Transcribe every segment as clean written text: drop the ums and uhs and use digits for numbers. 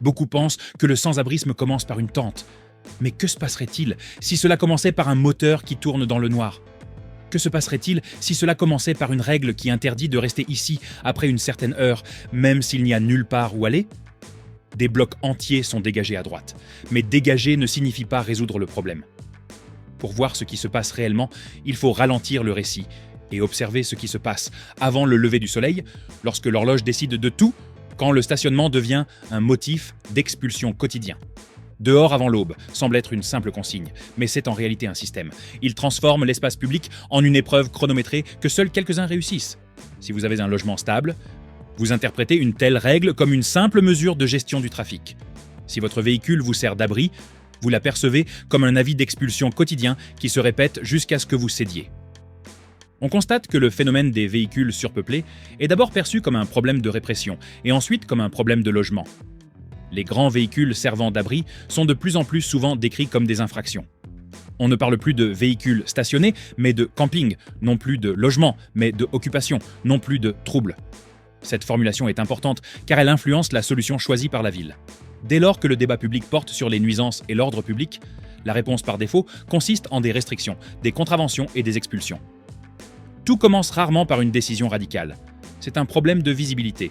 Beaucoup pensent que le sans-abrisme commence par une tente. Mais que se passerait-il si cela commençait par un moteur qui tourne dans le noir ? Que se passerait-il si cela commençait par une règle qui interdit de rester ici après une certaine heure, même s'il n'y a nulle part où aller ? Des blocs entiers sont dégagés à droite. Mais dégager ne signifie pas résoudre le problème. Pour voir ce qui se passe réellement, il faut ralentir le récit et observer ce qui se passe avant le lever du soleil, lorsque l'horloge décide de tout, quand le stationnement devient un motif d'expulsion quotidien. Dehors avant l'aube semble être une simple consigne, mais c'est en réalité un système. Il transforme l'espace public en une épreuve chronométrée que seuls quelques-uns réussissent. Si vous avez un logement stable, vous interprétez une telle règle comme une simple mesure de gestion du trafic. Si votre véhicule vous sert d'abri, vous la percevez comme un avis d'expulsion quotidien qui se répète jusqu'à ce que vous cédiez. On constate que le phénomène des véhicules surpeuplés est d'abord perçu comme un problème de répression et ensuite comme un problème de logement. Les grands véhicules servant d'abri sont de plus en plus souvent décrits comme des infractions. On ne parle plus de véhicules stationnés, mais de camping, non plus de logement, mais de occupation, non plus de troubles. Cette formulation est importante car elle influence la solution choisie par la ville. Dès lors que le débat public porte sur les nuisances et l'ordre public, la réponse par défaut consiste en des restrictions, des contraventions et des expulsions. Tout commence rarement par une décision radicale. C'est un problème de visibilité.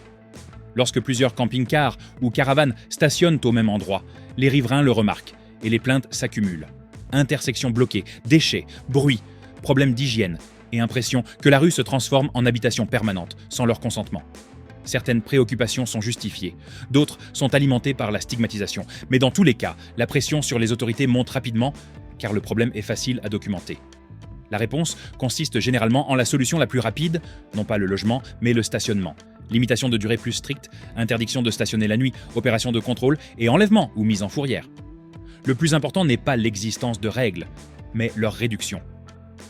Lorsque plusieurs camping-cars ou caravanes stationnent au même endroit, les riverains le remarquent et les plaintes s'accumulent. Intersections bloquées, déchets, bruit, problèmes d'hygiène et impression que la rue se transforme en habitation permanente sans leur consentement. Certaines préoccupations sont justifiées, d'autres sont alimentées par la stigmatisation. Mais dans tous les cas, la pression sur les autorités monte rapidement car le problème est facile à documenter. La réponse consiste généralement en la solution la plus rapide, non pas le logement, mais le stationnement. Limitation de durée plus stricte, interdiction de stationner la nuit, opération de contrôle et enlèvement ou mise en fourrière. Le plus important n'est pas l'existence de règles, mais leur réduction.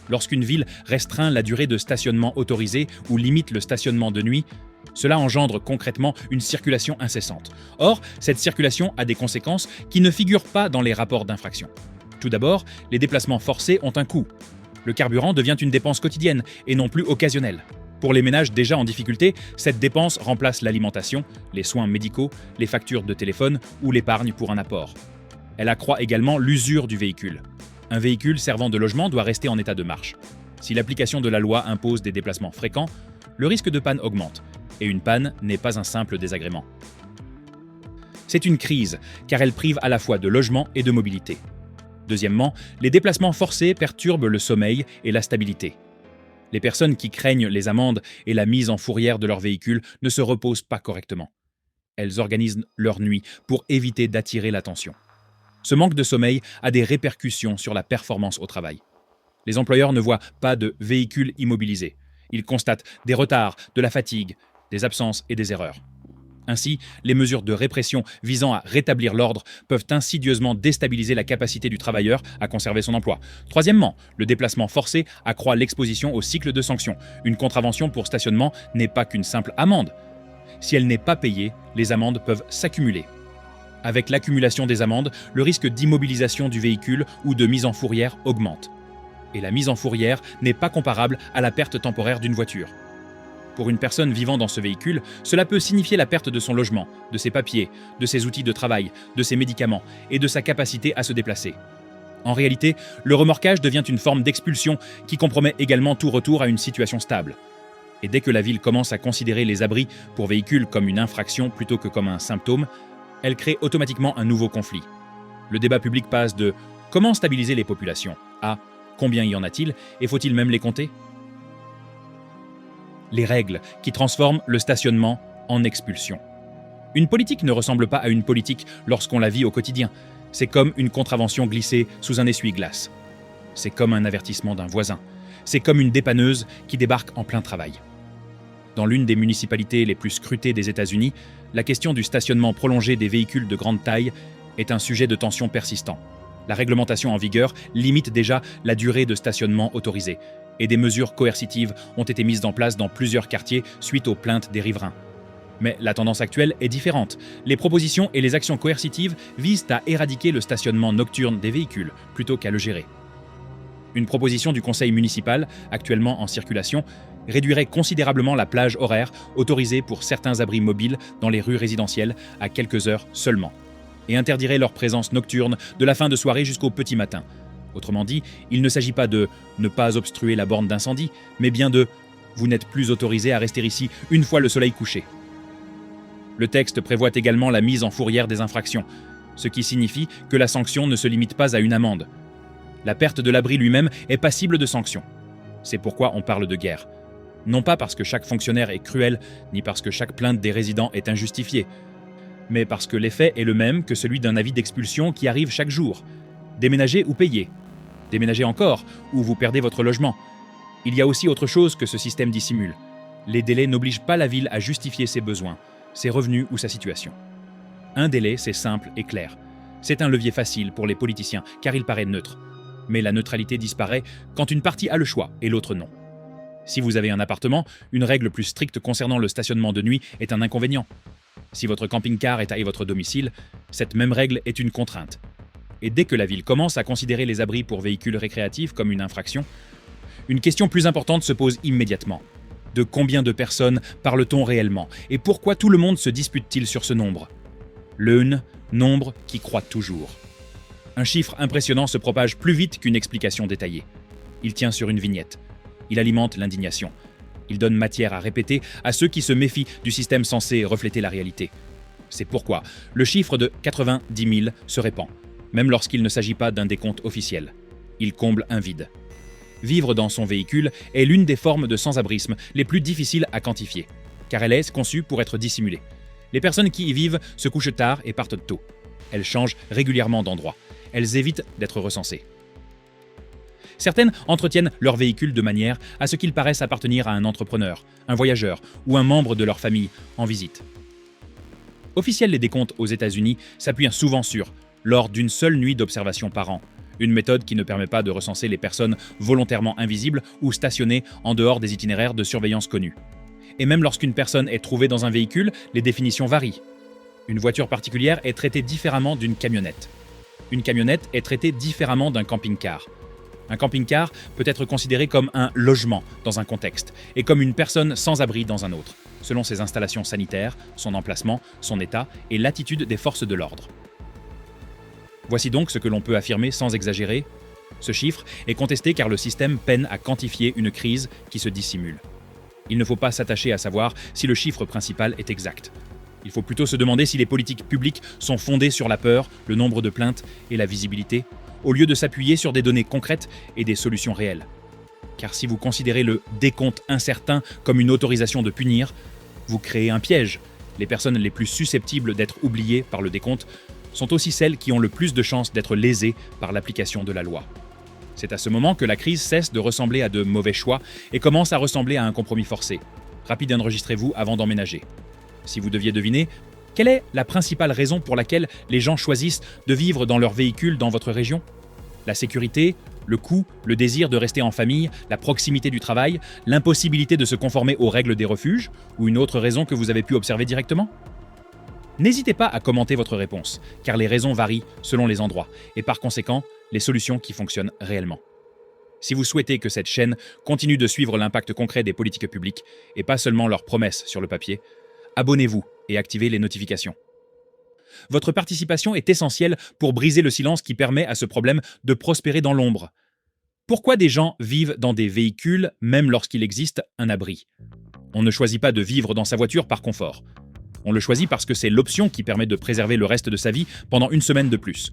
Lorsqu'une ville restreint la durée de stationnement autorisée ou limite le stationnement de nuit, cela engendre concrètement une circulation incessante. Or, cette circulation a des conséquences qui ne figurent pas dans les rapports d'infraction. Tout d'abord, les déplacements forcés ont un coût. Le carburant devient une dépense quotidienne et non plus occasionnelle. Pour les ménages déjà en difficulté, cette dépense remplace l'alimentation, les soins médicaux, les factures de téléphone ou l'épargne pour un apport. Elle accroît également l'usure du véhicule. Un véhicule servant de logement doit rester en état de marche. Si l'application de la loi impose des déplacements fréquents, le risque de panne augmente, et une panne n'est pas un simple désagrément. C'est une crise, car elle prive à la fois de logement et de mobilité. Deuxièmement, les déplacements forcés perturbent le sommeil et la stabilité. Les personnes qui craignent les amendes et la mise en fourrière de leur véhicule ne se reposent pas correctement. Elles organisent leur nuit pour éviter d'attirer l'attention. Ce manque de sommeil a des répercussions sur la performance au travail. Les employeurs ne voient pas de véhicules immobilisés. Ils constatent des retards, de la fatigue, des absences et des erreurs. Ainsi, les mesures de répression visant à rétablir l'ordre peuvent insidieusement déstabiliser la capacité du travailleur à conserver son emploi. Troisièmement, le déplacement forcé accroît l'exposition au cycle de sanctions. Une contravention pour stationnement n'est pas qu'une simple amende. Si elle n'est pas payée, les amendes peuvent s'accumuler. Avec l'accumulation des amendes, le risque d'immobilisation du véhicule ou de mise en fourrière augmente. Et la mise en fourrière n'est pas comparable à la perte temporaire d'une voiture. Pour une personne vivant dans ce véhicule, cela peut signifier la perte de son logement, de ses papiers, de ses outils de travail, de ses médicaments et de sa capacité à se déplacer. En réalité, le remorquage devient une forme d'expulsion qui compromet également tout retour à une situation stable. Et dès que la ville commence à considérer les abris pour véhicules comme une infraction plutôt que comme un symptôme, elle crée automatiquement un nouveau conflit. Le débat public passe de « comment stabiliser les populations » à « combien y en a-t-il et faut-il même les compter ?» Les règles qui transforment le stationnement en expulsion. Une politique ne ressemble pas à une politique lorsqu'on la vit au quotidien. C'est comme une contravention glissée sous un essuie-glace. C'est comme un avertissement d'un voisin. C'est comme une dépanneuse qui débarque en plein travail. Dans l'une des municipalités les plus scrutées des États-Unis, la question du stationnement prolongé des véhicules de grande taille est un sujet de tension persistant. La réglementation en vigueur limite déjà la durée de stationnement autorisée, et des mesures coercitives ont été mises en place dans plusieurs quartiers suite aux plaintes des riverains. Mais la tendance actuelle est différente. Les propositions et les actions coercitives visent à éradiquer le stationnement nocturne des véhicules plutôt qu'à le gérer. Une proposition du conseil municipal, actuellement en circulation, réduirait considérablement la plage horaire autorisée pour certains abris mobiles dans les rues résidentielles à quelques heures seulement, et interdirait leur présence nocturne de la fin de soirée jusqu'au petit matin. Autrement dit, il ne s'agit pas de ne pas obstruer la borne d'incendie, mais bien de « vous n'êtes plus autorisé à rester ici une fois le soleil couché ». Le texte prévoit également la mise en fourrière des infractions, ce qui signifie que la sanction ne se limite pas à une amende. La perte de l'abri lui-même est passible de sanctions. C'est pourquoi on parle de guerre. Non pas parce que chaque fonctionnaire est cruel, ni parce que chaque plainte des résidents est injustifiée, mais parce que l'effet est le même que celui d'un avis d'expulsion qui arrive chaque jour. Déménager ou payer. Déménager encore, ou vous perdez votre logement. Il y a aussi autre chose que ce système dissimule. Les délais n'obligent pas la ville à justifier ses besoins, ses revenus ou sa situation. Un délai, c'est simple et clair. C'est un levier facile pour les politiciens, car il paraît neutre. Mais la neutralité disparaît quand une partie a le choix et l'autre non. Si vous avez un appartement, une règle plus stricte concernant le stationnement de nuit est un inconvénient. Si votre camping-car est à votre domicile, cette même règle est une contrainte. Et dès que la ville commence à considérer les abris pour véhicules récréatifs comme une infraction, une question plus importante se pose immédiatement. De combien de personnes parle-t-on réellement et pourquoi tout le monde se dispute-t-il sur ce nombre ? Le nombre qui croît toujours. Un chiffre impressionnant se propage plus vite qu'une explication détaillée. Il tient sur une vignette. Il alimente l'indignation. Il donne matière à répéter à ceux qui se méfient du système censé refléter la réalité. C'est pourquoi le chiffre de 90 000 se répand, même lorsqu'il ne s'agit pas d'un décompte officiel. Il comble un vide. Vivre dans son véhicule est l'une des formes de sans-abrisme les plus difficiles à quantifier, car elle est conçue pour être dissimulée. Les personnes qui y vivent se couchent tard et partent tôt. Elles changent régulièrement d'endroit. Elles évitent d'être recensées. Certaines entretiennent leur véhicule de manière à ce qu'ils paraissent appartenir à un entrepreneur, un voyageur ou un membre de leur famille en visite. Officiels, les décomptes aux États-Unis s'appuient souvent sur lors d'une seule nuit d'observation par an, une méthode qui ne permet pas de recenser les personnes volontairement invisibles ou stationnées en dehors des itinéraires de surveillance connus. Et même lorsqu'une personne est trouvée dans un véhicule, les définitions varient. Une voiture particulière est traitée différemment d'une camionnette. Une camionnette est traitée différemment d'un camping-car. Un camping-car peut être considéré comme un logement dans un contexte et comme une personne sans abri dans un autre, selon ses installations sanitaires, son emplacement, son état et l'attitude des forces de l'ordre. Voici donc ce que l'on peut affirmer sans exagérer. Ce chiffre est contesté car le système peine à quantifier une crise qui se dissimule. Il ne faut pas s'attacher à savoir si le chiffre principal est exact. Il faut plutôt se demander si les politiques publiques sont fondées sur la peur, le nombre de plaintes et la visibilité, au lieu de s'appuyer sur des données concrètes et des solutions réelles. Car si vous considérez le décompte incertain comme une autorisation de punir, vous créez un piège. Les personnes les plus susceptibles d'être oubliées par le décompte sont aussi celles qui ont le plus de chances d'être lésées par l'application de la loi. C'est à ce moment que la crise cesse de ressembler à de mauvais choix et commence à ressembler à un compromis forcé. Rapide, enregistrez-vous avant d'emménager. Si vous deviez deviner, quelle est la principale raison pour laquelle les gens choisissent de vivre dans leur véhicule dans votre région ? La sécurité, le coût, le désir de rester en famille, la proximité du travail, l'impossibilité de se conformer aux règles des refuges, ou une autre raison que vous avez pu observer directement ? N'hésitez pas à commenter votre réponse, car les raisons varient selon les endroits, et par conséquent, les solutions qui fonctionnent réellement. Si vous souhaitez que cette chaîne continue de suivre l'impact concret des politiques publiques, et pas seulement leurs promesses sur le papier, abonnez-vous et activez les notifications. Votre participation est essentielle pour briser le silence qui permet à ce problème de prospérer dans l'ombre. Pourquoi des gens vivent dans des véhicules même lorsqu'il existe un abri ? On ne choisit pas de vivre dans sa voiture par confort. On le choisit parce que c'est l'option qui permet de préserver le reste de sa vie pendant une semaine de plus.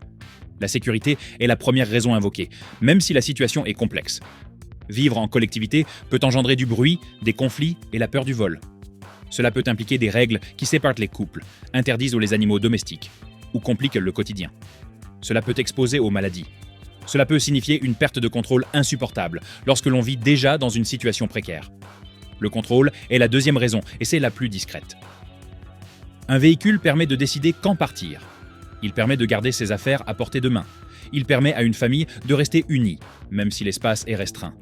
La sécurité est la première raison invoquée, même si la situation est complexe. Vivre en collectivité peut engendrer du bruit, des conflits et la peur du vol. Cela peut impliquer des règles qui séparent les couples, interdisent les animaux domestiques ou compliquent le quotidien. Cela peut exposer aux maladies. Cela peut signifier une perte de contrôle insupportable lorsque l'on vit déjà dans une situation précaire. Le contrôle est la deuxième raison et c'est la plus discrète. Un véhicule permet de décider quand partir. Il permet de garder ses affaires à portée de main. Il permet à une famille de rester unie, même si l'espace est restreint.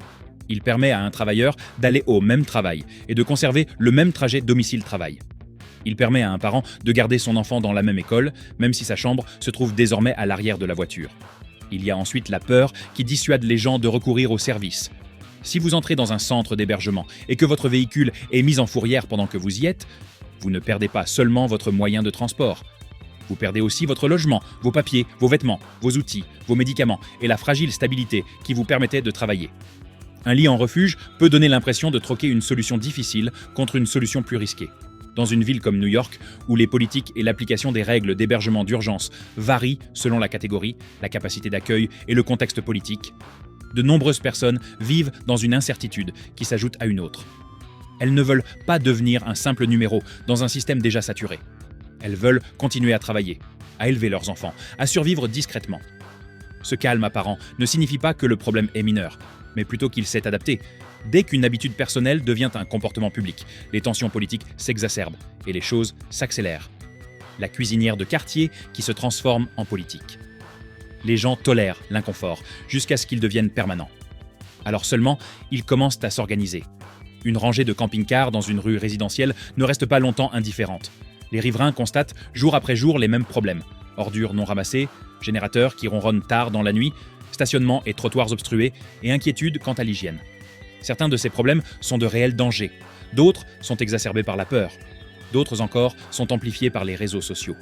Il permet à un travailleur d'aller au même travail et de conserver le même trajet domicile-travail. Il permet à un parent de garder son enfant dans la même école, même si sa chambre se trouve désormais à l'arrière de la voiture. Il y a ensuite la peur qui dissuade les gens de recourir aux services. Si vous entrez dans un centre d'hébergement et que votre véhicule est mis en fourrière pendant que vous y êtes, vous ne perdez pas seulement votre moyen de transport. Vous perdez aussi votre logement, vos papiers, vos vêtements, vos outils, vos médicaments et la fragile stabilité qui vous permettait de travailler. Un lit en refuge peut donner l'impression de troquer une solution difficile contre une solution plus risquée. Dans une ville comme New York, où les politiques et l'application des règles d'hébergement d'urgence varient selon la catégorie, la capacité d'accueil et le contexte politique, de nombreuses personnes vivent dans une incertitude qui s'ajoute à une autre. Elles ne veulent pas devenir un simple numéro dans un système déjà saturé. Elles veulent continuer à travailler, à élever leurs enfants, à survivre discrètement. Ce calme apparent ne signifie pas que le problème est mineur, mais plutôt qu'il s'est adapté. Dès qu'une habitude personnelle devient un comportement public, les tensions politiques s'exacerbent et les choses s'accélèrent. La cuisinière de quartier qui se transforme en politique. Les gens tolèrent l'inconfort jusqu'à ce qu'il devienne permanent. Alors seulement, ils commencent à s'organiser. Une rangée de camping-cars dans une rue résidentielle ne reste pas longtemps indifférente. Les riverains constatent jour après jour les mêmes problèmes. Ordures non ramassées, générateurs qui ronronnent tard dans la nuit, stationnement et trottoirs obstrués, et inquiétude quant à l'hygiène. Certains de ces problèmes sont de réels dangers, d'autres sont exacerbés par la peur, d'autres encore sont amplifiés par les réseaux sociaux.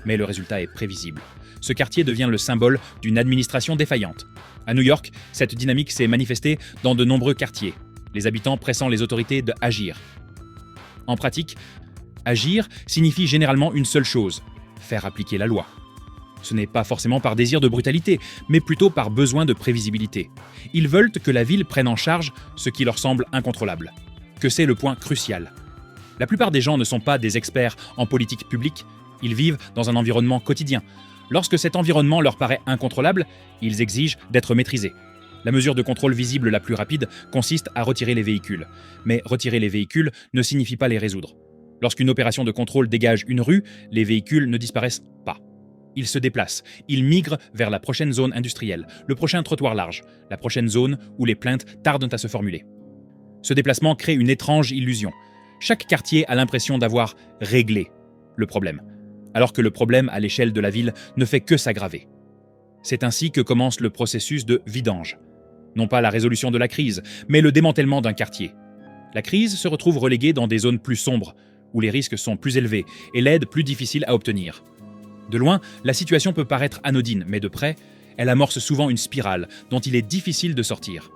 Mais le résultat est prévisible. Ce quartier devient le symbole d'une administration défaillante. À New York, cette dynamique s'est manifestée dans de nombreux quartiers, les habitants pressant les autorités d'agir. En pratique, agir signifie généralement une seule chose, faire appliquer la loi. Ce n'est pas forcément par désir de brutalité, mais plutôt par besoin de prévisibilité. Ils veulent que la ville prenne en charge ce qui leur semble incontrôlable, que c'est le point crucial. La plupart des gens ne sont pas des experts en politique publique, ils vivent dans un environnement quotidien. Lorsque cet environnement leur paraît incontrôlable, ils exigent d'être maîtrisés. La mesure de contrôle visible la plus rapide consiste à retirer les véhicules. Mais retirer les véhicules ne signifie pas les résoudre. Lorsqu'une opération de contrôle dégage une rue, les véhicules ne disparaissent pas. Ils se déplacent, ils migrent vers la prochaine zone industrielle, le prochain trottoir large, la prochaine zone où les plaintes tardent à se formuler. Ce déplacement crée une étrange illusion. Chaque quartier a l'impression d'avoir réglé le problème, alors que le problème à l'échelle de la ville ne fait que s'aggraver. C'est ainsi que commence le processus de vidange. Non pas la résolution de la crise, mais le démantèlement d'un quartier. La crise se retrouve reléguée dans des zones plus sombres, où les risques sont plus élevés et l'aide plus difficile à obtenir. De loin, la situation peut paraître anodine, mais de près, elle amorce souvent une spirale dont il est difficile de sortir.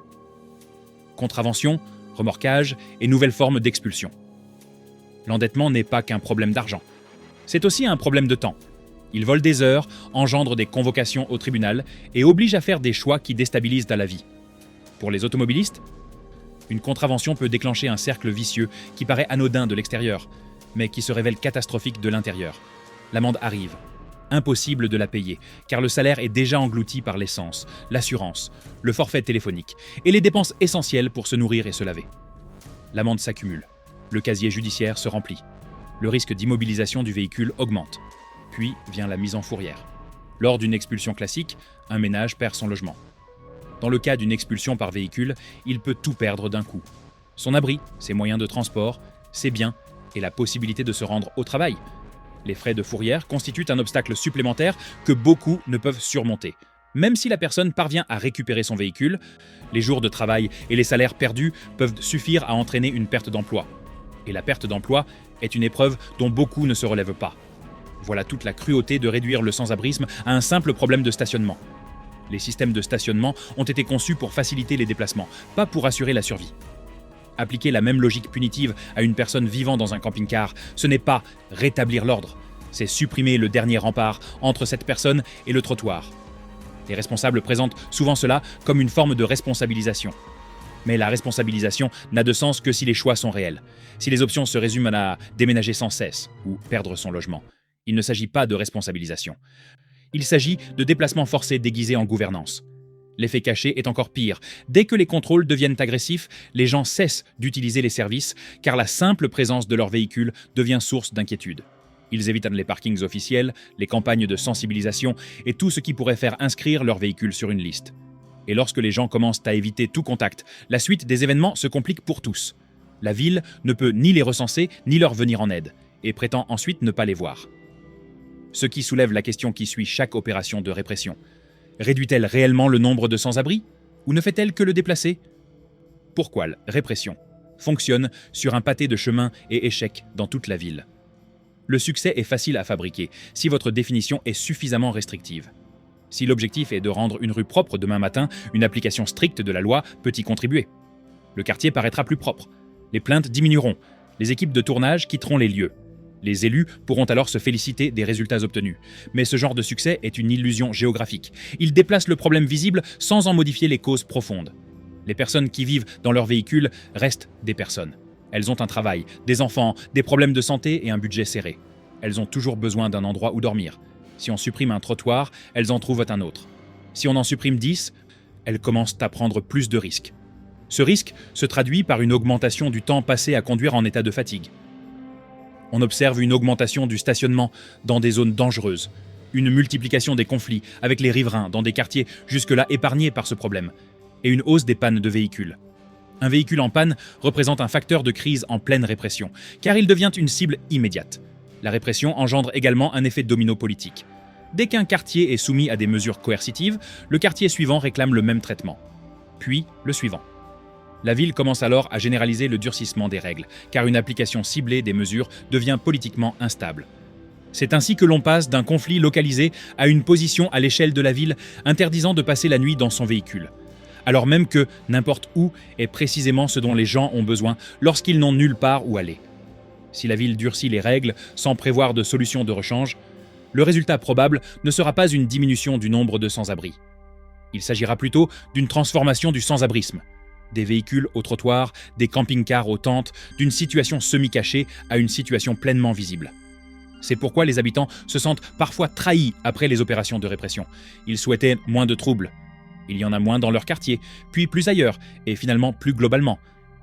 Contravention, remorquage et nouvelles formes d'expulsion. L'endettement n'est pas qu'un problème d'argent. C'est aussi un problème de temps. Il vole des heures, engendre des convocations au tribunal et oblige à faire des choix qui déstabilisent la vie. Pour les automobilistes, une contravention peut déclencher un cercle vicieux qui paraît anodin de l'extérieur, mais qui se révèle catastrophique de l'intérieur. L'amende arrive. Impossible de la payer, car le salaire est déjà englouti par l'essence, l'assurance, le forfait téléphonique et les dépenses essentielles pour se nourrir et se laver. L'amende s'accumule. Le casier judiciaire se remplit. Le risque d'immobilisation du véhicule augmente. Puis vient la mise en fourrière. Lors d'une expulsion classique, un ménage perd son logement. Dans le cas d'une expulsion par véhicule, il peut tout perdre d'un coup. Son abri, ses moyens de transport, ses biens et la possibilité de se rendre au travail. Les frais de fourrière constituent un obstacle supplémentaire que beaucoup ne peuvent surmonter. Même si la personne parvient à récupérer son véhicule, les jours de travail et les salaires perdus peuvent suffire à entraîner une perte d'emploi. Et la perte d'emploi est une épreuve dont beaucoup ne se relèvent pas. Voilà toute la cruauté de réduire le sans-abrisme à un simple problème de stationnement. Les systèmes de stationnement ont été conçus pour faciliter les déplacements, pas pour assurer la survie. Appliquer la même logique punitive à une personne vivant dans un camping-car, ce n'est pas rétablir l'ordre, c'est supprimer le dernier rempart entre cette personne et le trottoir. Les responsables présentent souvent cela comme une forme de responsabilisation. Mais la responsabilisation n'a de sens que si les choix sont réels, si les options se résument à déménager sans cesse ou perdre son logement. Il ne s'agit pas de responsabilisation. Il s'agit de déplacement forcé déguisé en gouvernance. L'effet caché est encore pire. Dès que les contrôles deviennent agressifs, les gens cessent d'utiliser les services car la simple présence de leur véhicule devient source d'inquiétude. Ils évitent les parkings officiels, les campagnes de sensibilisation et tout ce qui pourrait faire inscrire leur véhicule sur une liste. Et lorsque les gens commencent à éviter tout contact, la suite des événements se complique pour tous. La ville ne peut ni les recenser ni leur venir en aide et prétend ensuite ne pas les voir. Ce qui soulève la question qui suit chaque opération de répression. Réduit-elle réellement le nombre de sans-abri? Ou ne fait-elle que le déplacer? Pourquoi la répression fonctionne sur un pâté de chemins et échecs dans toute la ville. Le succès est facile à fabriquer si votre définition est suffisamment restrictive. Si l'objectif est de rendre une rue propre demain matin, une application stricte de la loi peut y contribuer. Le quartier paraîtra plus propre, les plaintes diminueront, les équipes de tournage quitteront les lieux. Les élus pourront alors se féliciter des résultats obtenus. Mais ce genre de succès est une illusion géographique. Il déplace le problème visible sans en modifier les causes profondes. Les personnes qui vivent dans leur véhicule restent des personnes. Elles ont un travail, des enfants, des problèmes de santé et un budget serré. Elles ont toujours besoin d'un endroit où dormir. Si on supprime un trottoir, elles en trouvent un autre. Si on en supprime 10, elles commencent à prendre plus de risques. Ce risque se traduit par une augmentation du temps passé à conduire en état de fatigue. On observe une augmentation du stationnement dans des zones dangereuses, une multiplication des conflits avec les riverains dans des quartiers jusque-là épargnés par ce problème, et une hausse des pannes de véhicules. Un véhicule en panne représente un facteur de crise en pleine répression, car il devient une cible immédiate. La répression engendre également un effet domino politique. Dès qu'un quartier est soumis à des mesures coercitives, le quartier suivant réclame le même traitement. Puis le suivant. La ville commence alors à généraliser le durcissement des règles, car une application ciblée des mesures devient politiquement instable. C'est ainsi que l'on passe d'un conflit localisé à une position à l'échelle de la ville interdisant de passer la nuit dans son véhicule. Alors même que n'importe où est précisément ce dont les gens ont besoin lorsqu'ils n'ont nulle part où aller. Si la ville durcit les règles sans prévoir de solution de rechange, le résultat probable ne sera pas une diminution du nombre de sans-abri. Il s'agira plutôt d'une transformation du sans-abrisme. Des véhicules au trottoir, des camping-cars aux tentes, d'une situation semi-cachée à une situation pleinement visible. C'est pourquoi les habitants se sentent parfois trahis après les opérations de répression. Ils souhaitaient moins de troubles. Il y en a moins dans leur quartier, puis plus ailleurs, et finalement plus globalement.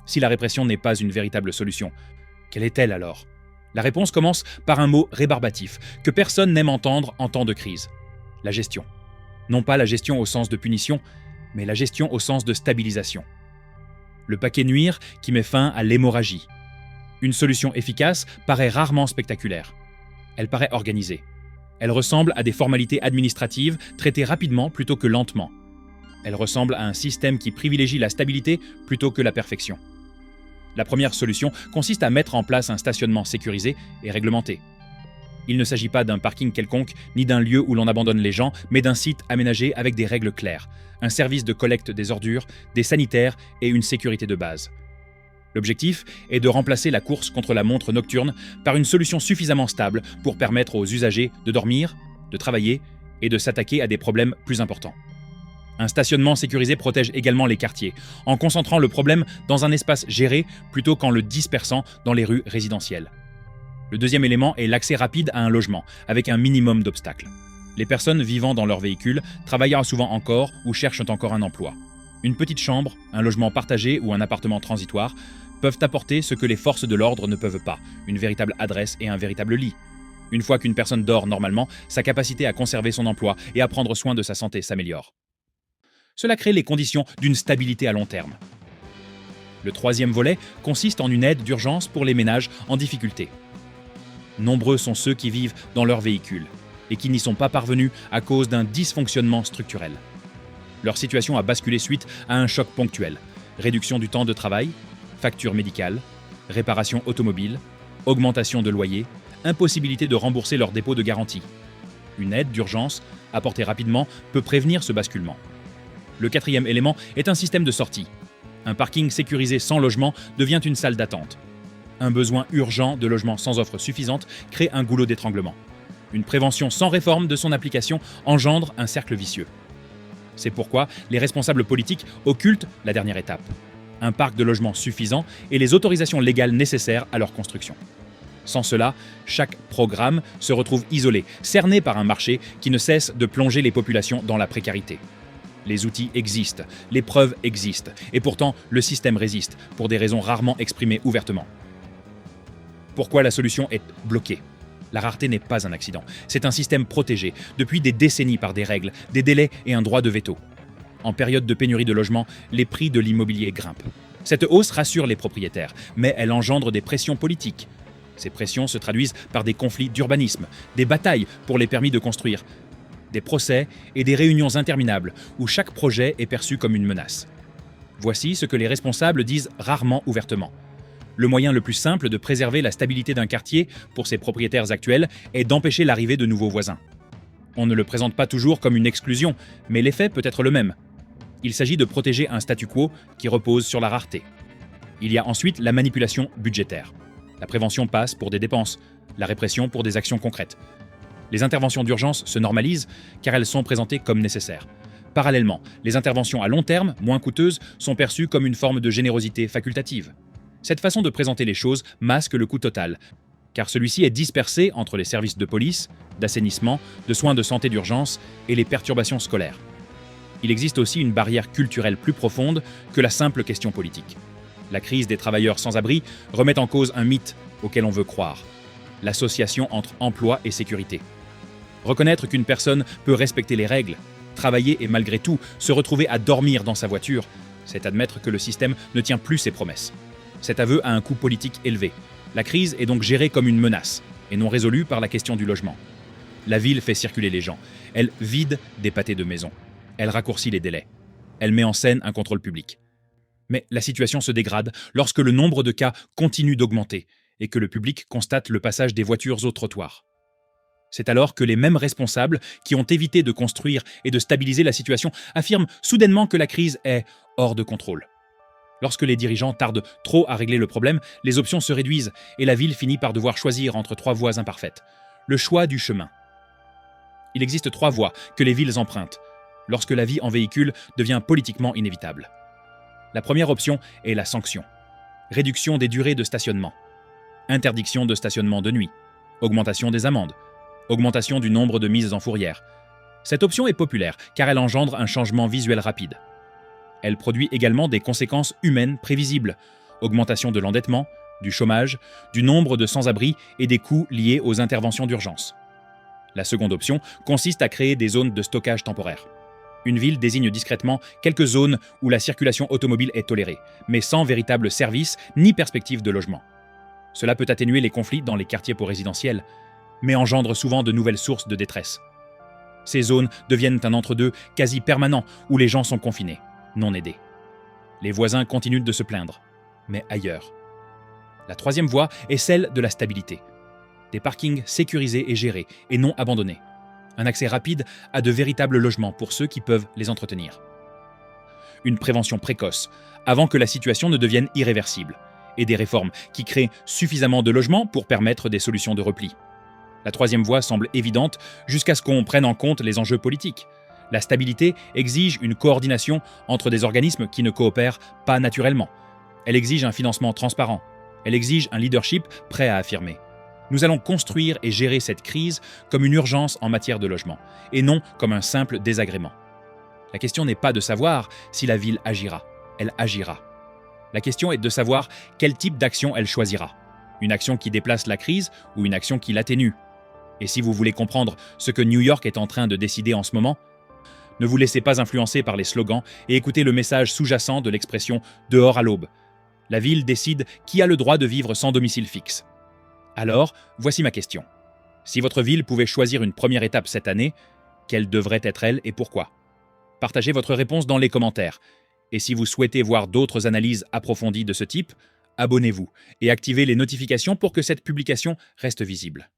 Si la répression n'est pas une véritable solution, quelle est-elle alors? La réponse commence par un mot rébarbatif, que personne n'aime entendre en temps de crise. La gestion. Non pas la gestion au sens de punition, mais la gestion au sens de stabilisation. Le paquet nuire qui met fin à l'hémorragie. Une solution efficace paraît rarement spectaculaire. Elle paraît organisée. Elle ressemble à des formalités administratives traitées rapidement plutôt que lentement. Elle ressemble à un système qui privilégie la stabilité plutôt que la perfection. La première solution consiste à mettre en place un stationnement sécurisé et réglementé. Il ne s'agit pas d'un parking quelconque, ni d'un lieu où l'on abandonne les gens, mais d'un site aménagé avec des règles claires, un service de collecte des ordures, des sanitaires et une sécurité de base. L'objectif est de remplacer la course contre la montre nocturne par une solution suffisamment stable pour permettre aux usagers de dormir, de travailler et de s'attaquer à des problèmes plus importants. Un stationnement sécurisé protège également les quartiers, en concentrant le problème dans un espace géré plutôt qu'en le dispersant dans les rues résidentielles. Le deuxième élément est l'accès rapide à un logement, avec un minimum d'obstacles. Les personnes vivant dans leur véhicule travaillent souvent encore ou cherchent encore un emploi. Une petite chambre, un logement partagé ou un appartement transitoire peuvent apporter ce que les forces de l'ordre ne peuvent pas, une véritable adresse et un véritable lit. Une fois qu'une personne dort normalement, sa capacité à conserver son emploi et à prendre soin de sa santé s'améliore. Cela crée les conditions d'une stabilité à long terme. Le troisième volet consiste en une aide d'urgence pour les ménages en difficulté. Nombreux sont ceux qui vivent dans leur véhicule et qui n'y sont pas parvenus à cause d'un dysfonctionnement structurel. Leur situation a basculé suite à un choc ponctuel, réduction du temps de travail, factures médicales, réparation automobile, augmentation de loyer, impossibilité de rembourser leur dépôt de garantie. Une aide d'urgence, apportée rapidement, peut prévenir ce basculement. Le quatrième élément est un système de sortie. Un parking sécurisé sans logement devient une salle d'attente. Un besoin urgent de logement sans offre suffisante crée un goulot d'étranglement. Une prévention sans réforme de son application engendre un cercle vicieux. C'est pourquoi les responsables politiques occultent la dernière étape. Un parc de logements suffisant et les autorisations légales nécessaires à leur construction. Sans cela, chaque programme se retrouve isolé, cerné par un marché qui ne cesse de plonger les populations dans la précarité. Les outils existent, les preuves existent, et pourtant le système résiste, pour des raisons rarement exprimées ouvertement. Pourquoi la solution est bloquée? La rareté n'est pas un accident, c'est un système protégé depuis des décennies par des règles, des délais et un droit de veto. En période de pénurie de logement, les prix de l'immobilier grimpent. Cette hausse rassure les propriétaires, mais elle engendre des pressions politiques. Ces pressions se traduisent par des conflits d'urbanisme, des batailles pour les permis de construire, des procès et des réunions interminables où chaque projet est perçu comme une menace. Voici ce que les responsables disent rarement ouvertement. Le moyen le plus simple de préserver la stabilité d'un quartier pour ses propriétaires actuels est d'empêcher l'arrivée de nouveaux voisins. On ne le présente pas toujours comme une exclusion, mais l'effet peut être le même. Il s'agit de protéger un statu quo qui repose sur la rareté. Il y a ensuite la manipulation budgétaire. La prévention passe pour des dépenses, la répression pour des actions concrètes. Les interventions d'urgence se normalisent car elles sont présentées comme nécessaires. Parallèlement, les interventions à long terme, moins coûteuses, sont perçues comme une forme de générosité facultative. Cette façon de présenter les choses masque le coût total, car celui-ci est dispersé entre les services de police, d'assainissement, de soins de santé d'urgence et les perturbations scolaires. Il existe aussi une barrière culturelle plus profonde que la simple question politique. La crise des travailleurs sans abri remet en cause un mythe auquel on veut croire: l'association entre emploi et sécurité. Reconnaître qu'une personne peut respecter les règles, travailler et malgré tout se retrouver à dormir dans sa voiture, c'est admettre que le système ne tient plus ses promesses. Cet aveu a un coût politique élevé. La crise est donc gérée comme une menace, et non résolue par la question du logement. La ville fait circuler les gens. Elle vide des pâtés de maison. Elle raccourcit les délais. Elle met en scène un contrôle public. Mais la situation se dégrade lorsque le nombre de cas continue d'augmenter et que le public constate le passage des voitures au trottoir. C'est alors que les mêmes responsables qui ont évité de construire et de stabiliser la situation affirment soudainement que la crise est hors de contrôle. Lorsque les dirigeants tardent trop à régler le problème, les options se réduisent et la ville finit par devoir choisir entre 3 voies imparfaites. Le choix du chemin. Il existe 3 voies que les villes empruntent lorsque la vie en véhicule devient politiquement inévitable. La première option est la sanction. Réduction des durées de stationnement. Interdiction de stationnement de nuit. Augmentation des amendes. Augmentation du nombre de mises en fourrière. Cette option est populaire car elle engendre un changement visuel rapide. Elle produit également des conséquences humaines prévisibles. Augmentation de l'endettement, du chômage, du nombre de sans-abri et des coûts liés aux interventions d'urgence. La seconde option consiste à créer des zones de stockage temporaire. Une ville désigne discrètement quelques zones où la circulation automobile est tolérée, mais sans véritable service ni perspective de logement. Cela peut atténuer les conflits dans les quartiers pour résidentiels, mais engendre souvent de nouvelles sources de détresse. Ces zones deviennent un entre-deux quasi permanent où les gens sont confinés, non aidés. Les voisins continuent de se plaindre, mais ailleurs. La troisième voie est celle de la stabilité. Des parkings sécurisés et gérés, et non abandonnés. Un accès rapide à de véritables logements pour ceux qui peuvent les entretenir. Une prévention précoce, avant que la situation ne devienne irréversible, et des réformes qui créent suffisamment de logements pour permettre des solutions de repli. La troisième voie semble évidente jusqu'à ce qu'on prenne en compte les enjeux politiques. La stabilité exige une coordination entre des organismes qui ne coopèrent pas naturellement. Elle exige un financement transparent. Elle exige un leadership prêt à affirmer. Nous allons construire et gérer cette crise comme une urgence en matière de logement, et non comme un simple désagrément. La question n'est pas de savoir si la ville agira, elle agira. La question est de savoir quel type d'action elle choisira. Une action qui déplace la crise ou une action qui l'atténue. Et si vous voulez comprendre ce que New York est en train de décider en ce moment, ne vous laissez pas influencer par les slogans et écoutez le message sous-jacent de l'expression « dehors à l'aube ». La ville décide qui a le droit de vivre sans domicile fixe. Alors, voici ma question. Si votre ville pouvait choisir une première étape cette année, quelle devrait être elle et pourquoi? Partagez votre réponse dans les commentaires. Et si vous souhaitez voir d'autres analyses approfondies de ce type, abonnez-vous et activez les notifications pour que cette publication reste visible.